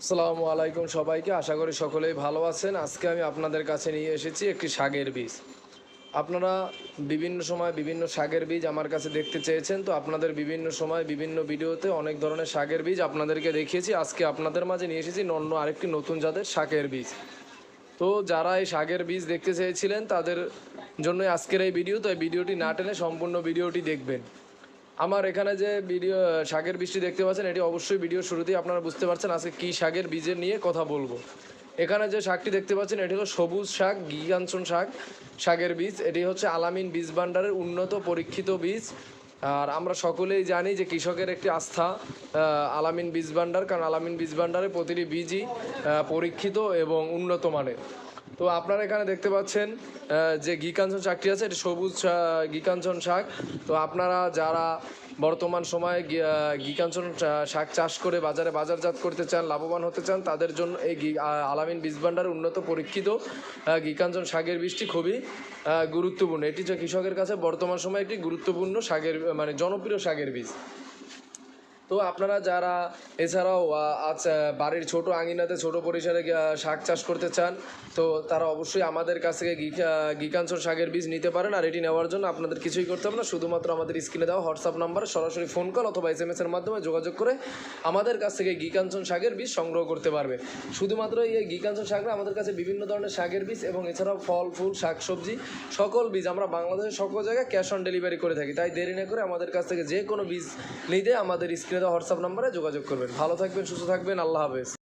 আসসালামু আলাইকুম সবাইকে। আশা করি সকলেই ভালো আছেন। আজকে আমি আপনাদের কাছে নিয়ে এসেছি একটি শাকের বীজ। আপনারা বিভিন্ন সময় বিভিন্ন শাকের বীজ আমার কাছে দেখতে চেয়েছেন, তো আপনাদের বিভিন্ন সময় বিভিন্ন ভিডিওতে অনেক ধরনের শাকের বীজ আপনাদেরকে দেখিয়েছি। আজকে আপনাদের মাঝে নিয়ে এসেছি অন্য আরেকটি নতুন জাতের শাকের বীজ। তো যারা এই শাকের বীজ দেখতে চেয়েছিলেন তাদের জন্যই আজকের এই ভিডিও। তো এই ভিডিওটি না টেনে সম্পূর্ণ ভিডিওটি দেখবেন। আমার এখানে যে ভিডিও শাকের বীজটি দেখতে পাচ্ছেন, এটি অবশ্যই ভিডিও শুরুতেই আপনারা বুঝতে পারছেন আজকে কী শাকের বীজের নিয়ে কথা বলবো। এখানে যে শাকটি দেখতে পাচ্ছেন এটি হলো সবুজ শাক, গিগানসন শাক, শাকের বীজ। এটি হচ্ছে আলামিন বীজ ভাণ্ডারের উন্নত পরীক্ষিত বীজ। আর আমরা সকলেই জানি যে কৃষকের একটি আস্থা আলামিন বীজ ভাণ্ডার, কারণ আলামিন বীজ ভাণ্ডারে প্রতিটি বীজই পরীক্ষিত এবং উন্নত মানের। তো আপনারা এখানে দেখতে পাচ্ছেন যে গিকাঞ্চন শাকটি আছে, এটি সবুজ গিকাঞ্চন শাক। তো আপনারা যারা বর্তমান সময়ে গিকাঞ্চন শাক চাষ করে বাজারে বাজারজাত করতে চান, লাভবান হতে চান, তাদের জন্য এই আলামিন বীজ ভাণ্ডার উন্নত পরীক্ষিত গিকাঞ্চন শাকের বীজটি খুবই গুরুত্বপূর্ণ। এটি যে কৃষকের কাছে বর্তমান সময়ে একটি গুরুত্বপূর্ণ শাকের মানে জনপ্রিয় শাকের বীজ। তো আপনারা যারা এছাড়াও বাড়ির ছোট আঙিনাতে ছোট পরিসরে শাক চাষ করতে চান, তো তারা অবশ্যই আমাদের কাছ থেকে গিকাঞ্চন শাকের বীজ নিতে পারেন। আর এটি নেওয়ার জন্য আপনাদের কিছুই করতে হবে না, শুধুমাত্র আমাদের স্ক্রিনে দেওয়া হোয়াটসঅ্যাপ নাম্বারে সরাসরি ফোন কল অথবা SMS-এর মাধ্যমে যোগাযোগ করে আমাদের কাছ থেকে গিকাঞ্চন শাকের বীজ সংগ্রহ করতে পারবে। শুধুমাত্র এই গিকাঞ্চন শাক না, আমাদের কাছে বিভিন্ন ধরনের শাকের বীজ এবং এছাড়াও ফল ফুল শাকসবজি সকল বীজ আমরা বাংলাদেশের সকল জায়গায় ক্যাশ অন ডেলিভারি করে থাকি। তাই দেরি না করে আমাদের কাছ থেকে যে কোনো বীজ নিতে আমাদের স্ক্রিনে হোয়াটসঅ্যাপ নাম্বারে যোগাযোগ করবেন। ভালো থাকবেন, সুস্থ থাকবেন, আল্লাহ হাফেজ।